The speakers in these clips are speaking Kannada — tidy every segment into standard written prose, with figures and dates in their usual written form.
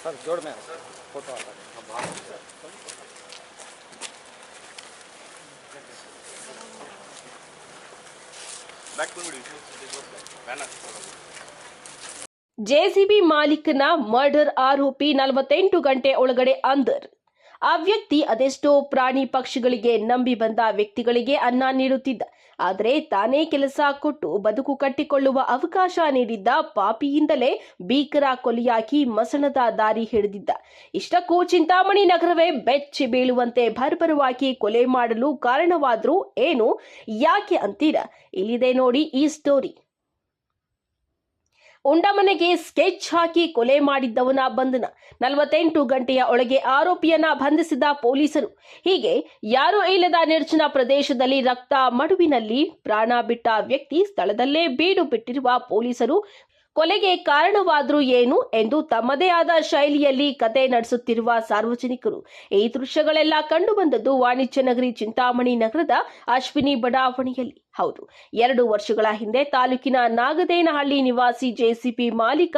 सर जोड़ में सर फोटो आता है बैक बैनर ಜೆಸಿಬಿ ಮಾಲೀಕನ ಮರ್ಡರ್ ಆರೋಪಿ 48 ಗಂಟೆ ಒಳಗಡೆ ಅಂದರ್. ಆ ವ್ಯಕ್ತಿ ಅದೆಷ್ಟೋ ಪ್ರಾಣಿ ಪಕ್ಷಿಗಳಿಗೆ ನಂಬಿ ಬಂದ ವ್ಯಕ್ತಿಗಳಿಗೆ ಅನ್ನ ನೀಡುತ್ತಿದ್ದ. ಆದರೆ ತಾನೇ ಕೆಲಸ ಕೊಟ್ಟು ಬದುಕು ಕಟ್ಟಿಕೊಳ್ಳುವ ಅವಕಾಶ ನೀಡಿದ್ದ ಪಾಪಿಯಿಂದಲೇ ಭೀಕರ ಕೊಲೆಯಾಗಿ ಮಸಣದ ದಾರಿ ಹಿಡಿದಿದ್ದ. ಇಷ್ಟಕ್ಕೂ ಚಿಂತಾಮಣಿ ನಗರವೇ ಬೆಚ್ಚಿ ಬೀಳುವಂತೆ ಭರ್ಭರವಾಗಿ ಕೊಲೆ ಮಾಡಲು ಕಾರಣವಾದ್ರು ಏನು, ಯಾಕೆ ಅಂತೀರಾ? ಇಲ್ಲಿದೆ ನೋಡಿ ಈ ಸ್ಟೋರಿ. ಉಂಡಮನೆಗೆ ಸ್ಕೆಚ್ ಹಾಕಿ ಕೊಲೆ ಮಾಡಿದ್ದವನ ಬಂಧನ. 48 ಗಂಟೆಯ ಒಳಗೆ ಆರೋಪಿಯನ್ನ ಬಂಧಿಸಿದ ಪೊಲೀಸರು. ಹೀಗೆ ಯಾರೂ ಇಲ್ಲದ ನಿರ್ಜನ ಪ್ರದೇಶದಲ್ಲಿ ರಕ್ತ ಮಡುವಿನಲ್ಲಿ ಪ್ರಾಣ ಬಿಟ್ಟ ವ್ಯಕ್ತಿ ಸ್ಥಳದಲ್ಲೇ ಬೀಡು ಬಿಟ್ಟಿರುವ ಪೊಲೀಸರು ಕೊಲೆಗೆ ಕಾರಣವಾದ್ರು ಏನು ಎಂದು ತಮ್ಮದೇ ಆದ ಶೈಲಿಯಲ್ಲಿ ಕತೆ ನಡೆಸುತ್ತಿರುವ ಸಾರ್ವಜನಿಕರು. ಈ ದೃಶ್ಯಗಳೆಲ್ಲ ಕಂಡುಬಂದದ್ದು ವಾಣಿಜ್ಯ ನಗರಿ ಚಿಂತಾಮಣಿ ನಗರದ ಅಶ್ವಿನಿ ಬಡಾವಣೆಯಲ್ಲಿ. ಹೌದು, 2 ವರ್ಷಗಳ ಹಿಂದೆ ತಾಲೂಕಿನ ನಾಗದೇನಹಳ್ಳಿ ನಿವಾಸಿ ಜೆಸಿಬಿ ಮಾಲೀಕ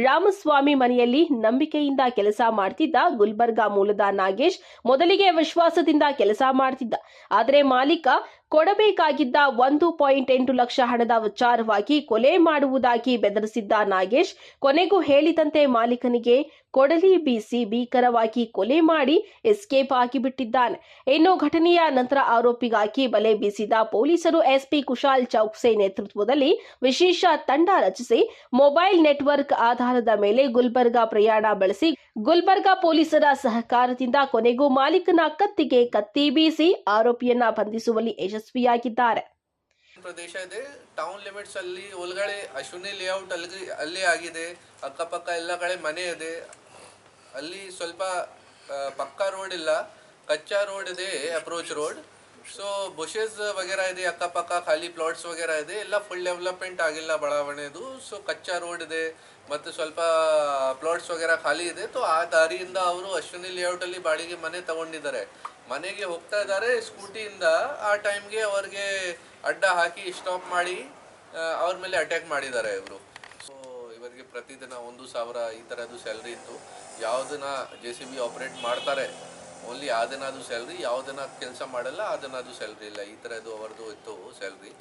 ರಾಮಸ್ವಾಮಿ ಮನೆಯಲ್ಲಿ ನಂಬಿಕೆಯಿಂದ ಕೆಲಸ ಮಾಡ್ತಿದ್ದ ಗುಲ್ಬರ್ಗಾ ಮೂಲದ ನಾಗೇಶ್ ಮೊದಲಿಗೆ ವಿಶ್ವಾಸದಿಂದ ಕೆಲಸ ಮಾಡ್ತಿದ್ದ. ಆದರೆ ಮಾಲೀಕ ಕೊಡಬೇಕಾಗಿದ್ದ 1.8 ಲಕ್ಷ ಹಣದ ವಿಚಾರವಾಗಿ ಕೊಲೆ ಮಾಡುವುದಾಗಿ ಬೆದರಿಸಿದ್ದ ನಾಗೇಶ್ ಕೊನೆಗೂ ಹೇಳಿದಂತೆ ಮಾಲೀಕನಿಗೆ ಕೊಡಲಿ ಬೀಸಿ ಭೀಕರವಾಗಿ ಕೊಲೆ ಮಾಡಿ ಎಸ್ಕೇಪ್ ಆಗಿಬಿಟ್ಟಿದ್ದಾನೆ. ಇನ್ನು ಘಟನೆಯ ನಂತರ ಆರೋಪಿಗಾಗಿ ಬಲೆ ಬೀಸಿದ ಪೊಲೀಸರು ಎಸ್ಪಿ ಕುಶಾಲ್ ಚೌಕ್ಸೆ ನೇತೃತ್ವದಲ್ಲಿ ವಿಶೇಷ ತಂಡ ರಚಿಸಿ ಮೊಬೈಲ್ ನೆಟ್ವರ್ಕ್ ಆಧಾರದ ಮೇಲೆ ಗುಲ್ಬರ್ಗಾ ಪ್ರಯಾಣ ಬೆಳೆಸಿ ಗುಲ್ಬರ್ಗಾ ಪೊಲೀಸರ ಸಹಕಾರದಿಂದ ಕೊನೆಗೂ ಮಾಲೀಕನ ಕತ್ತಿಗೆ ಕತ್ತಿ ಬೀಸಿ ಆರೋಪಿಯನ್ನ ಬಂಧಿಸುವಲ್ಲಿ ಯಶಸ್ವಿಯಾಗಿದ್ದಾರೆ. ಪ್ರದೇಶ ಇದೆ, ಟೌನ್ ಲಿಮಿಟ್ಸ್ ಅಲ್ಲಿ ಒಳಗಡೆ ಅಶ್ವಿನಿ ಲೇಔಟ್ ಅಲ್ಲಿ ಆಗಿದೆ. ಅಕ್ಕಪಕ್ಕ ಎಲ್ಲ ಕಡೆ ಮನೆ ಇದೆ. ಅಲ್ಲಿ ಸ್ವಲ್ಪ ಪಕ್ಕಾ ರೋಡ್ ಇಲ್ಲ, ಕಚ್ಚಾ ರೋಡ್ ಇದೆ, ಅಪ್ರೋಚ್ ರೋಡ್. ಸೊ ಬುಷಸ್ ವಗೇರಾ ಇದೆ, ಅಕ್ಕಪಕ್ಕ ಖಾಲಿ ಪ್ಲಾಟ್ಸ್ ವಗೇರಾ ಇದೆ. ಎಲ್ಲ ಫುಲ್ ಡೆವಲಪ್ಮೆಂಟ್ ಆಗಿಲ್ಲ ಬಡಾವಣೆದು. ಸೊ ಕಚ್ಚಾ ರೋಡ್ ಇದೆ ಮತ್ತು ಸ್ವಲ್ಪ ಪ್ಲಾಟ್ಸ್ ವಗೇರಾ ಖಾಲಿ ಇದೆ. ಸೊ ಆ ದಾರಿಯಿಂದ ಅವರು ಅಶ್ವಿನಿ ಲೇಔಟ್ ಅಲ್ಲಿ ಬಾಡಿಗೆ ಮನೆ ತಗೊಂಡಿದ್ದಾರೆ. ಮನೆಗೆ ಹೋಗ್ತಾ ಇದ್ದಾರೆ ಸ್ಕೂಟಿಯಿಂದ. ಆ ಟೈಮ್ಗೆ ಅವ್ರಿಗೆ ಅಡ್ಡ ಹಾಕಿ ಸ್ಟಾಪ್ ಮಾಡಿ ಅವ್ರ ಮೇಲೆ ಅಟ್ಯಾಕ್ ಮಾಡಿದ್ದಾರೆ ಇವರು. ಸೊ ಇವರಿಗೆ ಪ್ರತಿದಿನ 1,000 ಈ ಥರದ್ದು ಸ್ಯಾಲ್ರಿ ಇತ್ತು. ಯಾವುದನ್ನ JCB ಆಪ್ರೇಟ್ ಮಾಡ್ತಾರೆ ಓನ್ಲಿ ಆ ದಿನ ಅದು ಸ್ಯಾಲ್ರಿ, ಯಾವುದನ್ನ ಕೆಲಸ ಮಾಡಲ್ಲ ಆ ದಿನ ಅದು ಸ್ಯಾಲ್ರಿ ಇಲ್ಲ. ಈ ಥರದ್ದು ಅವರದು ಇತ್ತು salary.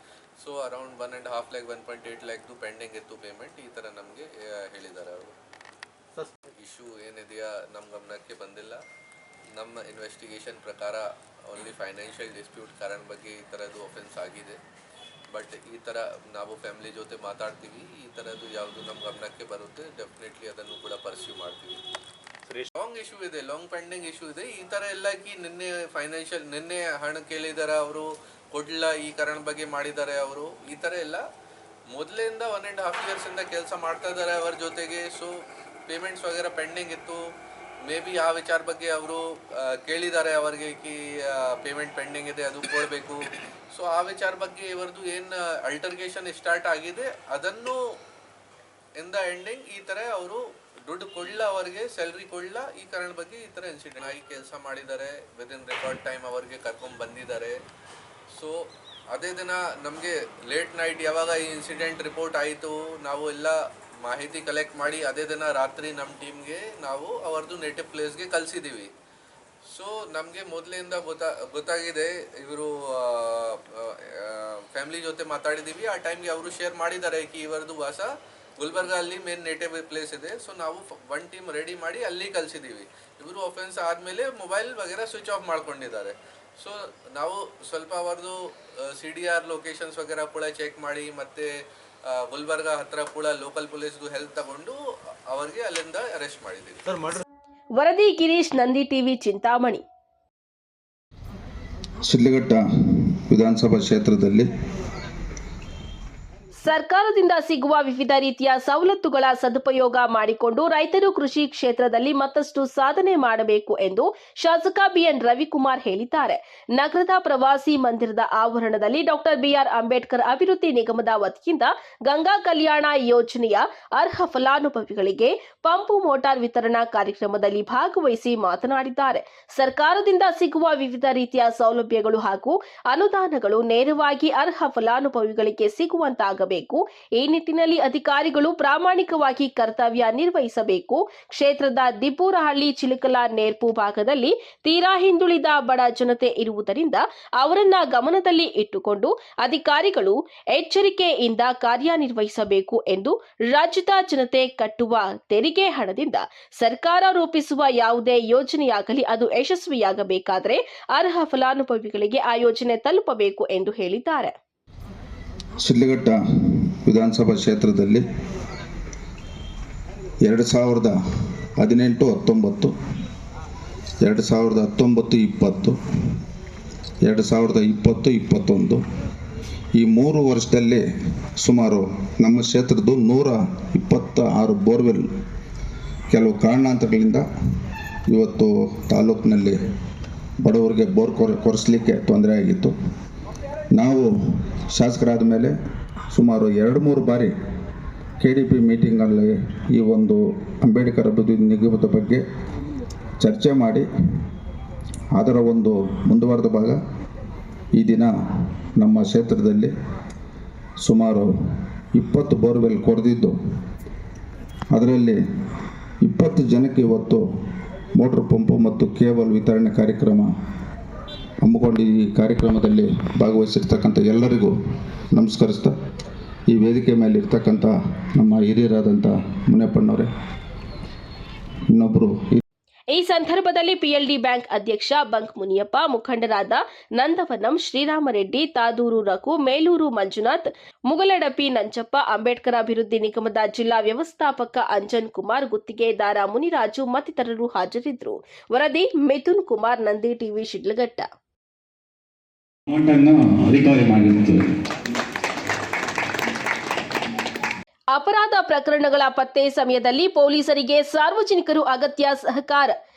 So around 1.5 lakh 1.8 lakh pending ಇತ್ತು ಪೇಮೆಂಟ್. ಈ ಥರ ನಮಗೆ ಹೇಳಿದ್ದಾರೆ ಅವರು. ಇಶ್ಯೂ ಏನಿದೆಯಾ ನಮ್ಮ ಗಮನಕ್ಕೆ ಬಂದಿಲ್ಲ. ನಮ್ಮ ಇನ್ವೆಸ್ಟಿಗೇಷನ್ ಪ್ರಕಾರ ಓನ್ಲಿ ಫೈನಾನ್ಷಿಯಲ್ ಡಿಸ್ಪ್ಯೂಟ್ ಕಾರಣ ಬಗ್ಗೆ ಈ ಥರದ್ದು ಒಫೆನ್ಸ್ ಆಗಿದೆ. ಬಟ್ ಈ ಥರ ನಾವು ಫ್ಯಾಮಿಲಿ ಜೊತೆ ಮಾತಾಡ್ತೀವಿ. ಈ ಥರದ್ದು ಯಾವುದು ನಮ್ಮ ಗಮನಕ್ಕೆ ಬರುತ್ತೆ ಡೆಫಿನೆಟ್ಲಿ ಅದನ್ನು ಕೂಡ ಪರ್ಸ್ಯೂ ಮಾಡ್ತೀವಿ. ಲಾಂಗ್ ಇಶ್ಯೂ ಇದೆ, ಲಾಂಗ್ ಪೆಂಡಿಂಗ್ ಇಶ್ಯೂ ಇದೆ. ಈ ಥರ ಎಲ್ಲ ಕಿ ನಿನ್ನೆ ಹಣ ಕೇಳಿದ್ದಾರೆ ಅವರು, ಕೊಡ್ಲ ಈ ಕಾರಣ ಬಗ್ಗೆ ಮಾಡಿದ್ದಾರೆ ಅವರು. ಈ ಥರ ಎಲ್ಲ ಮೊದಲಿಂದ 1.5 years ಇಂದ ಕೆಲಸ ಮಾಡ್ತಾ ಇದ್ದಾರೆ ಅವರ ಜೊತೆಗೆ. ಸೊ ಪೇಮೆಂಟ್ಸ್ ವಗೇರಾ ಪೆಂಡಿಂಗ್ ಇತ್ತು. ಮೇ ಬಿ ಆ ವಿಚಾರ ಬಗ್ಗೆ ಅವರು ಕೇಳಿದ್ದಾರೆ ಅವರಿಗೆ ಕಿ ಪೇಮೆಂಟ್ ಪೆಂಡಿಂಗ್ ಇದೆ, ಅದು ಕೊಡಬೇಕು. ಸೊ ಆ ವಿಚಾರ ಬಗ್ಗೆ ಇವರದು ಏನು ಅಲ್ಟರ್ಗೇಷನ್ ಸ್ಟಾರ್ಟ್ ಆಗಿದೆ ಅದನ್ನು ಇನ್ ದ ಎಂಡಿಂಗ್ ಈ ಥರ ಅವರು ದುಡ್ಡು ಕೊಡಲ್ಲ, ಅವರಿಗೆ ಸ್ಯಾಲ್ರಿ ಕೊಡಲ್ಲ. ಈ ಕಾರಣ ಬಗ್ಗೆ ಈ ಥರ ಇನ್ಸಿಡೆಂಟ್ ಆಗಿ ಕೆಲಸ ಮಾಡಿದ್ದಾರೆ. ವಿದಿನ್ ರೆಕಾರ್ಡ್ ಟೈಮ್ ಅವರಿಗೆ ಕರ್ಕೊಂಡು ಬಂದಿದ್ದಾರೆ. ಸೊ ಅದೇ ದಿನ ನಮಗೆ ಲೇಟ್ ನೈಟ್ ಯಾವಾಗ ಈ ಇನ್ಸಿಡೆಂಟ್ ರಿಪೋರ್ಟ್ ಆಯಿತು, ನಾವು ಎಲ್ಲ ಮಾಹಿತಿ ಕಲೆಕ್ಟ್ ಮಾಡಿ ಅದೇ ದಿನ ರಾತ್ರಿ ನಮ್ಮ ಟೀಮ್ಗೆ ನಾವು ಅವರದು ನೇಟಿವ್ ಪ್ಲೇಸ್ಗೆ ಕಳಿಸಿದ್ದೀವಿ. ಸೊ ನಮಗೆ ಮೊದಲಿಂದ ಗೊತ್ತಾಗಿದೆ, ಇವರು ಫ್ಯಾಮಿಲಿ ಜೊತೆ ಮಾತಾಡಿದ್ದೀವಿ. ಆ ಟೈಮ್ಗೆ ಅವರು ಶೇರ್ ಮಾಡಿದ್ದಾರೆ ಕಿ ಇವರದು ವಾಸ ಗುಲ್ಬರ್ಗಾ ಅಲ್ಲಿ ಮೇನ್ ನೇಟಿವ್ ಪ್ಲೇಸ್ ಇದೆ. ಸೊ ನಾವು 1 ಟೀಮ್ ರೆಡಿ ಮಾಡಿ ಅಲ್ಲಿ ಕಳಿಸಿದ್ದೀವಿ. ಇವರು ಒಫೆನ್ಸ್ ಆದಮೇಲೆ ಮೊಬೈಲ್ ವಗೇರಾ ಸ್ವಿಚ್ ಆಫ್ ಮಾಡ್ಕೊಂಡಿದ್ದಾರೆ. ಸೊ ನಾವು ಸ್ವಲ್ಪ ಅವರದು CDR ಲೊಕೇಶನ್ಸ್ ವಗೇರಾ ಕೂಡ ಚೆಕ್ ಮಾಡಿ ಮತ್ತು ಗುಲ್ಬರ್ಗಾ ಹತ್ರ ಕೂಡ ಲೋಕಲ್ ಪೊಲೀಸ್ದು ಹೆಲ್ಪ್ ತಗೊಂಡು ಅವರಿಗೆ ಅಲ್ಲಿಂದ ಅರೆಸ್ಟ್ ಮಾಡಿದ್ದೀವಿ. ವರದಿ ಗಿರೀಶ್, ನಂದಿ ಟಿವಿ, ಚಿಂತಾಮಣಿ. ಶಿಡ್ಲಘಟ್ಟ ವಿಧಾನಸಭಾ ಕ್ಷೇತ್ರದಲ್ಲಿ ಸರ್ಕಾರದಿಂದ ಸಿಗುವ ವಿವಿಧ ರೀತಿಯ ಸವಲತ್ತುಗಳ ಸದುಪಯೋಗ ಮಾಡಿಕೊಂಡು ರೈತರು ಕೃಷಿ ಕ್ಷೇತ್ರದಲ್ಲಿ ಮತ್ತಷ್ಟು ಸಾಧನೆ ಮಾಡಬೇಕು ಎಂದು ಶಾಸಕ ಬಿಎನ್ ರವಿಕುಮಾರ್ ಹೇಳಿದ್ದಾರೆ. ನಗರದ ಪ್ರವಾಸಿ ಮಂದಿರದ ಆವರಣದಲ್ಲಿ ಡಾಕ್ಟರ್ ಬಿಆರ್ ಅಂಬೇಡ್ಕರ್ ಅಭಿವೃದ್ಧಿ ನಿಗಮದ ವತಿಯಿಂದ ಗಂಗಾ ಕಲ್ಯಾಣ ಯೋಜನೆಯ ಅರ್ಹ ಫಲಾನುಭವಿಗಳಿಗೆ ಪಂಪು ಮೋಟಾರ್ ವಿತರಣಾ ಕಾರ್ಯಕ್ರಮದಲ್ಲಿ ಭಾಗವಹಿಸಿ ಮಾತನಾಡಿದ್ದಾರೆ. ಸರ್ಕಾರದಿಂದ ಸಿಗುವ ವಿವಿಧ ರೀತಿಯ ಸೌಲಭ್ಯಗಳು ಹಾಗೂ ಅನುದಾನಗಳು ನೇರವಾಗಿ ಅರ್ಹ ಫಲಾನುಭವಿಗಳಿಗೆ ಸಿಗುವಂತಾಗಬೇಕು ಆಗಬೇಕು. ಈ ನಿಟ್ಟಿನಲ್ಲಿ ಅಧಿಕಾರಿಗಳು ಪ್ರಾಮಾಣಿಕವಾಗಿ ಕರ್ತವ್ಯ ನಿರ್ವಹಿಸಬೇಕು. ಕ್ಷೇತ್ರದ ದಿಬ್ಬೂರಹಳ್ಳಿ, ಚಿಲಕಲ, ನೇರ್ಪು ಭಾಗದಲ್ಲಿ ತೀರಾ ಹಿಂದುಳಿದ ಬಡ ಜನತೆ ಇರುವುದರಿಂದ ಅವರನ್ನ ಗಮನದಲ್ಲಿ ಇಟ್ಟುಕೊಂಡು ಅಧಿಕಾರಿಗಳು ಎಚ್ಚರಿಕೆಯಿಂದ ಕಾರ್ಯನಿರ್ವಹಿಸಬೇಕು ಎಂದು ರಾಜ್ಯದ ಜನತೆ ಕಟ್ಟುವ ತೆರಿಗೆ ಹಣದಿಂದ ಸರ್ಕಾರ ರೂಪಿಸುವ ಯಾವುದೇ ಯೋಜನೆಯಾಗಲಿ ಅದು ಯಶಸ್ವಿಯಾಗಬೇಕಾದರೆ ಅರ್ಹ ಫಲಾನುಭವಿಗಳಿಗೆ ಆ ಯೋಜನೆ ತಲುಪಬೇಕು ಎಂದು ಹೇಳಿದ್ದಾರೆ. ಶಿಡ್ಲಘಟ್ಟ ವಿಧಾನಸಭಾ ಕ್ಷೇತ್ರದಲ್ಲಿ 2018, 19, 2019, 20, 2020, 21 ಈ 3 ವರ್ಷದಲ್ಲಿ ಸುಮಾರು ನಮ್ಮ ಕ್ಷೇತ್ರದ್ದು 126 ಬೋರ್ವೆಲ್ ಕೆಲವು ಕಾರಣಾಂತರಗಳಿಂದ ಇವತ್ತು ತಾಲೂಕಿನಲ್ಲಿ ಬಡವರಿಗೆ ಬೋರ್ ಕೊರೆಸಲಿಕ್ಕೆ ತೊಂದರೆ ಆಗಿತ್ತು. ನಾವು ಶಾಸಕರಾದ ಮೇಲೆ ಸುಮಾರು 2-3 ಬಾರಿ KDP ಮೀಟಿಂಗಲ್ಲಿ ಈ ಒಂದು ಅಂಬೇಡ್ಕರ್ ಅಭಿವೃದ್ಧಿ ನಿಗಮದ ಬಗ್ಗೆ ಚರ್ಚೆ ಮಾಡಿ ಅದರ ಒಂದು ಮುಂದುವರೆದ ಭಾಗ ಈ ದಿನ ನಮ್ಮ ಕ್ಷೇತ್ರದಲ್ಲಿ ಸುಮಾರು 20 ಬೋರ್ವೆಲ್ ಕೊರೆದಿದ್ದು ಅದರಲ್ಲಿ 20 ಜನಕ್ಕೆ ಇವತ್ತು ಮೋಟ್ರ್ ಪಂಪು ಮತ್ತು ಕೇಬಲ್ ವಿತರಣೆ ಕಾರ್ಯಕ್ರಮ ಹಮ್ಮಿಕೊಂಡು ಈ ಕಾರ್ಯಕ್ರಮದಲ್ಲಿ ಭಾಗವಹಿಸಿರ್ತಕ್ಕಂಥ ಎಲ್ಲರಿಗೂ ನಮಸ್ಕರಿಸ್ತಾ ಈ ವೇದಿಕೆ ಮೇಲೆ ಇರ್ತಕ್ಕಂಥ ನಮ್ಮ ಹಿರಿಯರಾದಂಥ ಮುನಿಯಪ್ಪನವರೇ, ಇನ್ನೊಬ್ಬರು ಈ ಸಂದರ್ಭದಲ್ಲಿ PLD ಬ್ಯಾಂಕ್ ಅಧ್ಯಕ್ಷ ಬಂಕ್ ಮುನಿಯಪ್ಪ, ಮುಖಂಡರಾದ ನಂದವನಂ, ಶ್ರೀರಾಮರೆಡ್ಡಿ, ತಾದೂರು ರಘು, ಮೇಲೂರು ಮಂಜುನಾಥ್, ಮುಗಲಡಪಿ ನಂಜಪ್ಪ, ಅಂಬೇಡ್ಕರ್ ಅಭಿವೃದ್ಧಿ ನಿಗಮದ ಜಿಲ್ಲಾ ವ್ಯವಸ್ಥಾಪಕ ಅಂಜನ್ ಕುಮಾರ್, ಗುತ್ತಿಗೆದಾರ ಮುನಿರಾಜು ಮತ್ತಿತರರು ಹಾಜರಿದ್ದರು. ವರದಿ ಮಿಥುನ್ ಕುಮಾರ್, ನಂದಿ ಟಿವಿ, ಶಿಡ್ಲಘಟ್ಟ. ಅಪರಾಧ ಪ್ರಕರಣಗಳ ಪತ್ತೆ ಸಮಯದಲ್ಲಿ ಪೊಲೀಸರಿಗೆ ಸಾರ್ವಜನಿಕರು ಅಗತ್ಯ ಸಹಕಾರ.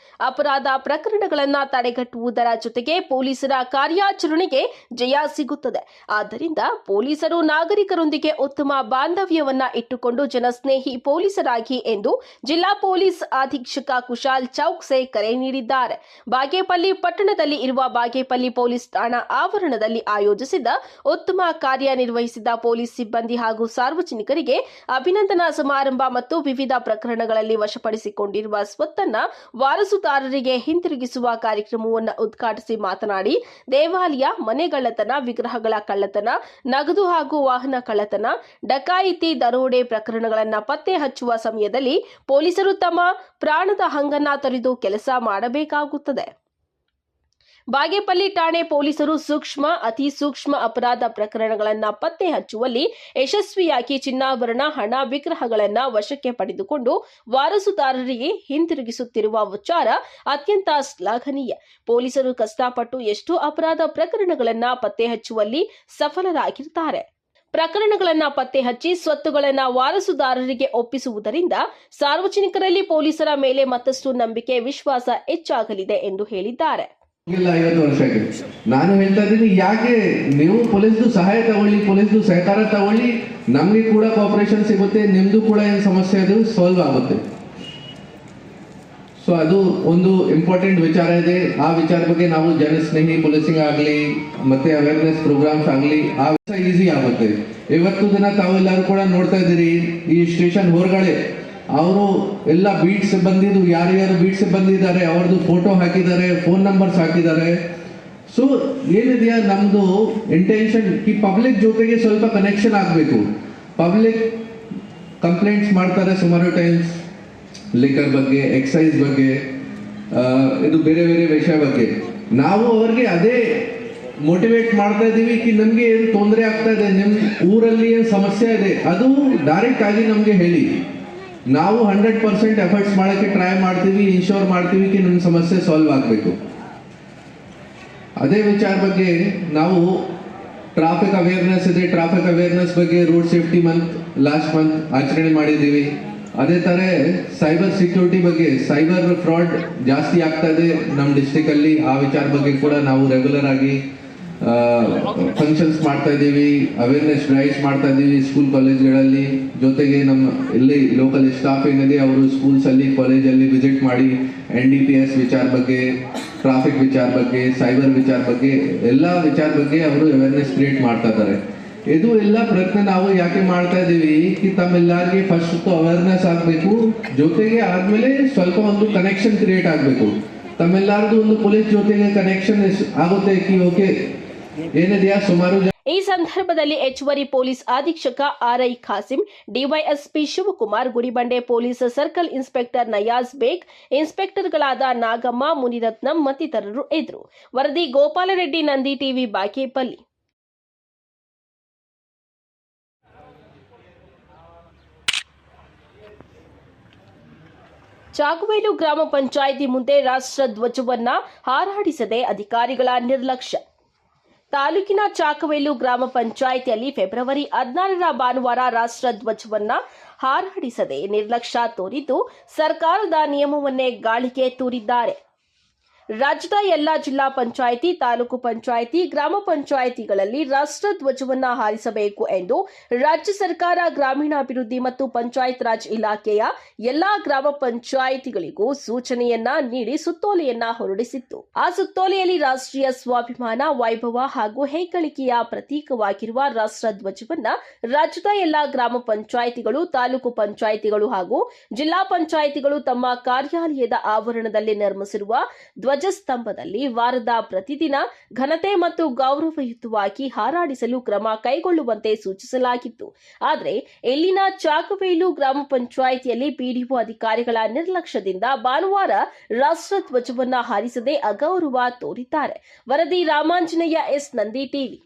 ಅಪರಾಧ ಪ್ರಕರಣಗಳನ್ನು ತಡೆಗಟ್ಟುವುದರ ಜೊತೆಗೆ ಪೊಲೀಸರ ಕಾರ್ಯಾಚರಣೆಗೆ ಜಯ ಸಿಗುತ್ತದೆ. ಆದ್ದರಿಂದ ಪೊಲೀಸರು ನಾಗರಿಕರೊಂದಿಗೆ ಉತ್ತಮ ಬಾಂಧವ್ಯವನ್ನ ಇಟ್ಟುಕೊಂಡು ಜನಸ್ನೇಹಿ ಪೊಲೀಸರಾಗಿ ಎಂದು ಜಿಲ್ಲಾ ಪೊಲೀಸ್ ಅಧೀಕ್ಷಕ ಕುಶಾಲ್ ಚೌಕ್ಸೆ ಕರೆ ನೀಡಿದ್ದಾರೆ. ಬಾಗೇಪಲ್ಲಿ ಪಟ್ಟಣದಲ್ಲಿ ಇರುವ ಬಾಗೇಪಲ್ಲಿ ಪೊಲೀಸ್ ಠಾಣಾ ಆವರಣದಲ್ಲಿ ಆಯೋಜಿಸಿದ್ದ ಉತ್ತಮ ಕಾರ್ಯನಿರ್ವಹಿಸಿದ ಪೊಲೀಸ್ ಸಿಬ್ಬಂದಿ ಹಾಗೂ ಸಾರ್ವಜನಿಕರಿಗೆ ಅಭಿನಂದನಾ ಸಮಾರಂಭ ಮತ್ತು ವಿವಿಧ ಪ್ರಕರಣಗಳಲ್ಲಿ ವಶಪಡಿಸಿಕೊಂಡಿರುವ ಸ್ವತ್ತನ್ನ ವಾರಸುದಾರರಿಗೆ ಹಿಂತಿರುಗಿಸುವ ಕಾರ್ಯಕ್ರಮವನ್ನು ಉದ್ಘಾಟಿಸಿ ಮಾತನಾಡಿ, ದೇವಾಲಯ, ಮನೆಗಳ್ಳತನ, ವಿಗ್ರಹಗಳ ಕಳ್ಳತನ, ನಗದು ಹಾಗೂ ವಾಹನ ಕಳ್ಳತನ, ಡಕಾಯಿತಿ, ದರೋಡೆ ಪ್ರಕರಣಗಳನ್ನು ಪತ್ತೆ ಹಚ್ಚುವ ಸಮಯದಲ್ಲಿ ಪೊಲೀಸರು ತಮ್ಮ ಪ್ರಾಣದ ಹಂಗನ್ನ ತೊರೆದು ಕೆಲಸ ಮಾಡಬೇಕಾಗುತ್ತದೆ. ಬಾಗೇಪಲ್ಲಿ ಠಾಣೆ ಪೊಲೀಸರು ಸೂಕ್ಷ್ಮ, ಅತಿ ಸೂಕ್ಷ್ಮ ಅಪರಾಧ ಪ್ರಕರಣಗಳನ್ನು ಪತ್ತೆ ಹಚ್ಚುವಲ್ಲಿ ಯಶಸ್ವಿಯಾಗಿ ಚಿನ್ನಾಭರಣ, ಹಣ, ವಿಗ್ರಹಗಳನ್ನು ವಶಕ್ಕೆ ಪಡೆದುಕೊಂಡು ವಾರಸುದಾರರಿಗೆ ಹಿಂತಿರುಗಿಸುತ್ತಿರುವ ವಿಚಾರ ಅತ್ಯಂತ ಶ್ಲಾಘನೀಯ. ಪೊಲೀಸರು ಕಷ್ಟಪಟ್ಟು ಎಷ್ಟೋ ಅಪರಾಧ ಪ್ರಕರಣಗಳನ್ನು ಪತ್ತೆ ಹಚ್ಚುವಲ್ಲಿ ಸಫಲರಾಗಿರುತ್ತಾರೆ. ಪ್ರಕರಣಗಳನ್ನು ಪತ್ತೆ ಹಚ್ಚಿ ಸ್ವತ್ತುಗಳನ್ನು ವಾರಸುದಾರರಿಗೆ ಒಪ್ಪಿಸುವುದರಿಂದ ಸಾರ್ವಜನಿಕರಲ್ಲಿ ಪೊಲೀಸರ ಮೇಲೆ ಮತ್ತಷ್ಟು ನಂಬಿಕೆ, ವಿಶ್ವಾಸ ಹೆಚ್ಚಾಗಲಿದೆ ಎಂದು ಹೇಳಿದ್ದಾರೆ. 50 ವರ್ಷ ಆಗಿದೆ. ನಾನು ಹೇಳ್ತಾ ಇದ್ದೀನಿ, ಯಾಕೆ ನೀವು ಪೊಲೀಸ್ದು ಸಹಾಯ ತಗೊಳ್ಳಿ, ಪೊಲೀಸ್ದು ಸಹಕಾರ ತಗೊಳ್ಳಿ, ನಮಗೆ ಕೂಡ ಕೋಆಪರೇಷನ್ ಸಿಗುತ್ತೆ, ನಿಮ್ದು ಕೂಡ ಏನು ಸಮಸ್ಯೆ ಅದು ಸಾಲ್ವ್ ಆಗುತ್ತೆ. ಸೊ ಅದು ಒಂದು ಇಂಪಾರ್ಟೆಂಟ್ ವಿಚಾರ ಇದೆ. ಆ ವಿಚಾರ ಬಗ್ಗೆ ನಾವು ಜನಸ್ನೇಹಿ ಪೊಲೀಸಿಂಗ್ ಆಗಲಿ ಮತ್ತೆ ಅವೇರ್ನೆಸ್ ಪ್ರೋಗ್ರಾಮ್ಸ್ ಆಗಲಿ ಆ ಈಸಿ ಆಗುತ್ತೆ. ಇವತ್ತು ದಿನ ತಾವೆಲ್ಲರೂ ಕೂಡ ನೋಡ್ತಾ ಇದ್ದೀರಿ, ಈ ಸ್ಟೇಷನ್ ಹೊರಗಡೆ ಅವರು ಎಲ್ಲ ಬೀಟ್ ಸಿಬ್ಬಂದಿದು ಯಾರ್ಯಾರು ಬೀಟ್ ಸಿಬ್ಬಂದಿ ಇದ್ದಾರೆ ಅವ್ರದ್ದು ಫೋಟೋ ಹಾಕಿದ್ದಾರೆ, ಫೋನ್ ನಂಬರ್ಸ್ ಹಾಕಿದ್ದಾರೆ. ಸೊ ಏನಿದೆಯಾ ನಮ್ಮದು ಇಂಟೆನ್ಷನ್ ಈ ಪಬ್ಲಿಕ್ ಜೊತೆಗೆ ಸ್ವಲ್ಪ ಕನೆಕ್ಷನ್ ಆಗಬೇಕು. ಪಬ್ಲಿಕ್ ಕಂಪ್ಲೇಂಟ್ಸ್ ಮಾಡ್ತಾರೆ ಸುಮಾರು ಟೈಮ್ಸ್, ಲಿಕರ್ ಬಗ್ಗೆ, ಎಕ್ಸೈಸ್ ಬಗ್ಗೆ, ಇದು ಬೇರೆ ಬೇರೆ ವಿಷಯ ಬಗ್ಗೆ. ನಾವು ಅವ್ರಿಗೆ ಅದೇ ಮೋಟಿವೇಟ್ ಮಾಡ್ತಾ ಇದ್ದೀವಿ ಕಿ ನಮಗೆ ಏನು ತೊಂದರೆ ಆಗ್ತಾ ಇದೆ, ನಿಮ್ಮ ಊರಲ್ಲಿ ಏನು ಸಮಸ್ಯೆ ಇದೆ ಅದು ಡೈರೆಕ್ಟ್ ಆಗಿ ನಮಗೆ ಹೇಳಿ. ನಾವು 100% ಎಫರ್ಟ್ಸ್ ಮಾಡೋಕ್ಕೆ ಟ್ರೈ ಮಾಡ್ತೀವಿ, ಇನ್ಶೋರ್ ಮಾಡ್ತೀವಿ ಕಿ ನಮ್ಮ ಸಮಸ್ಯೆ ಸಾಲ್ವ್ ಆಗಬೇಕು. ಅದೇ ವಿಚಾರ ಬಗ್ಗೆ ನಾವು ಟ್ರಾಫಿಕ್ ಅವೇರ್ನೆಸ್ ಇದೆ, ಟ್ರಾಫಿಕ್ ಅವೇರ್ನೆಸ್ ಬಗ್ಗೆ road safety month last month ಆಚರಣೆ ಮಾಡಿದ್ದೀವಿ. ಅದೇ ಥರ ಸೈಬರ್ ಸೆಕ್ಯೂರಿಟಿ ಬಗ್ಗೆ, ಸೈಬರ್ ಫ್ರಾಡ್ ಜಾಸ್ತಿ ಆಗ್ತಾ ಇದೆ ನಮ್ಮ ಡಿಸ್ಟಿಕಲ್ಲಿ, ಆ ವಿಚಾರ ಬಗ್ಗೆ ಕೂಡ ನಾವು ರೆಗ್ಯುಲರ್ ಆಗಿ ಫಂಕ್ಷನ್ಸ್ ಮಾಡ್ತಾ ಇದ್ದೀವಿ, ಅವೇರ್ನೆಸ್ ಡ್ರೈವ್ಸ್ ಮಾಡ್ತಾ ಇದ್ದೀವಿ ಸ್ಕೂಲ್ ಕಾಲೇಜ್ಗಳಲ್ಲಿ. ಜೊತೆಗೆ ನಮ್ಮ ಇಲ್ಲಿ ಲೋಕಲ್ ಸ್ಟಾಫ್ ಏನಿದೆ ಅವರು ಸ್ಕೂಲ್ಸಲ್ಲಿ ಕಾಲೇಜಲ್ಲಿ ವಿಸಿಟ್ ಮಾಡಿ NDPS ವಿಚಾರ ಬಗ್ಗೆ, ಟ್ರಾಫಿಕ್ ವಿಚಾರ ಬಗ್ಗೆ, ಸೈಬರ್ ವಿಚಾರ ಬಗ್ಗೆ ಎಲ್ಲ ವಿಚಾರ ಬಗ್ಗೆ ಅವರು ಅವೇರ್ನೆಸ್ ಕ್ರಿಯೇಟ್ ಮಾಡ್ತಾ ಇದ್ದಾರೆ. ಇದು ಎಲ್ಲ ಪ್ರಯತ್ನ ನಾವು ಯಾಕೆ ಮಾಡ್ತಾ ಇದ್ದೀವಿ ಕಿ ತಮ್ಮೆಲ್ಲರಿಗೆ ಫಸ್ಟ್ ಅವೇರ್ನೆಸ್ ಆಗಬೇಕು, ಜೊತೆಗೆ ಆದ್ಮೇಲೆ ಸ್ವಲ್ಪ ಒಂದು ಕನೆಕ್ಷನ್ ಕ್ರಿಯೇಟ್ ಆಗಬೇಕು. ತಮ್ಮೆಲ್ಲರದು ಒಂದು ಪೊಲೀಸ್ ಜೊತೆಗೆ ಕನೆಕ್ಷನ್ ಆಗುತ್ತೆ ಕಿ ಓಕೆ ಏನಿದೆಯಾ ಸುಮಾರು ಈ ಸಂದರ್ಭದಲ್ಲಿ ಹೆಚ್ಚುವರಿ ಪೊಲೀಸ್ ಅಧೀಕ್ಷಕ R I Khasim, DYSP Shivakumar, Gudibande police circle inspector Nayaz Baig, ಇನ್ಸ್ಪೆಕ್ಟರ್ಗಳಾದ ನಾಗಮ್ಮ, ಮುನಿರತ್ನಂ ಮತ್ತಿತರರು ಇದ್ದರು. ವರದಿ ಗೋಪಾಲರೆಡ್ಡಿ, ನಂದಿ ಟಿವಿ, ಬಾಗೇಪಲ್ಲಿ. ಚಾಕುವೇಲು ಗ್ರಾಮ ಪಂಚಾಯಿತಿ ಮುಂದೆ ರಾಷ್ಟ್ರ ಧ್ವಜವನ್ನ ಹಾರಾಡಿಸದೆ ಅಧಿಕಾರಿಗಳ ನಿರ್ಲಕ್ಷ್ಯ. ತಾಲೂಕಿನ ಚಾಕವೇಲು ಗ್ರಾಮ ಪಂಚಾಯಿತಿಯಲ್ಲಿ ಫೆಬ್ರವರಿ 16ರ ಭಾನುವಾರ ರಾಷ್ಟ್ರ ಧ್ವಜವನ್ನ ಹಾರಾಡಿಸದೆ ನಿರ್ಲಕ್ಷ್ಯ ತೋರಿದ್ದು ಸರ್ಕಾರದ ನಿಯಮವನ್ನೇ ಗಾಳಿಗೆ ತೂರಿದ್ದಾರೆ. ರಾಜ್ಯದ ಎಲ್ಲಾ ಜಿಲ್ಲಾ ಪಂಚಾಯಿತಿ, ತಾಲೂಕು ಪಂಚಾಯಿತಿ, ಗ್ರಾಮ ಪಂಚಾಯಿತಿಗಳಲ್ಲಿ ರಾಷ್ಟ್ರ ಧ್ವಜವನ್ನ ಹಾರಿಸಬೇಕು ಎಂದು ರಾಜ್ಯ ಸರ್ಕಾರ ಗ್ರಾಮೀಣಾಭಿವೃದ್ಧಿ ಮತ್ತು ಪಂಚಾಯತ್ ರಾಜ್ ಇಲಾಖೆಯ ಎಲ್ಲಾ ಗ್ರಾಮ ಪಂಚಾಯಿತಿಗಳಿಗೂ ಸೂಚನೆಯನ್ನ ನೀಡಿ ಸುತ್ತೋಲೆಯನ್ನ ಹೊರಡಿಸಿತ್ತು. ಆ ಸುತ್ತೋಲೆಯಲ್ಲಿ ರಾಷ್ಟ್ರೀಯ ಸ್ವಾಭಿಮಾನ, ವೈಭವ ಹಾಗೂ ಹೆಗ್ಗಳಿಕೆಯ ಪ್ರತೀಕವಾಗಿರುವ ರಾಷ್ಟ್ರ ಧ್ವಜವನ್ನ ರಾಜ್ಯದ ಎಲ್ಲಾ ಗ್ರಾಮ ಪಂಚಾಯಿತಿಗಳು, ತಾಲೂಕು ಪಂಚಾಯಿತಿಗಳು ಹಾಗೂ ಜಿಲ್ಲಾ ಪಂಚಾಯಿತಿಗಳು ತಮ್ಮ ಕಾರ್ಯಾಲಯದ ಆವರಣದಲ್ಲಿ ನಿರ್ಮಿಸಿರುವ ಧ್ವಜಸ್ತಂಭದಲ್ಲಿ ವಾರದ ಪ್ರತಿದಿನ ಘನತೆ ಮತ್ತು ಗೌರವಯುತವಾಗಿ ಹಾರಾಡಿಸಲು ಕ್ರಮ ಕೈಗೊಳ್ಳುವಂತೆ ಸೂಚಿಸಲಾಗಿತ್ತು. ಆದರೆ ಇಲ್ಲಿನ ಚಾಕವೇಲು ಗ್ರಾಮ ಪಂಚಾಯಿತಿಯಲ್ಲಿ ಪಿಡಿಒ ಅಧಿಕಾರಿಗಳ ನಿರ್ಲಕ್ಷ್ಯದಿಂದ ಭಾನುವಾರ ರಾಷ್ಟ್ರ ಧ್ವಜವನ್ನ ಹಾರಿಸದೆ ಅಗೌರವ ತೋರಿದ್ದಾರೆ. ವರದಿ ರಾಮಾಂಜನೇಯ ಎಸ್, ನಂದಿ ಟಿವಿ.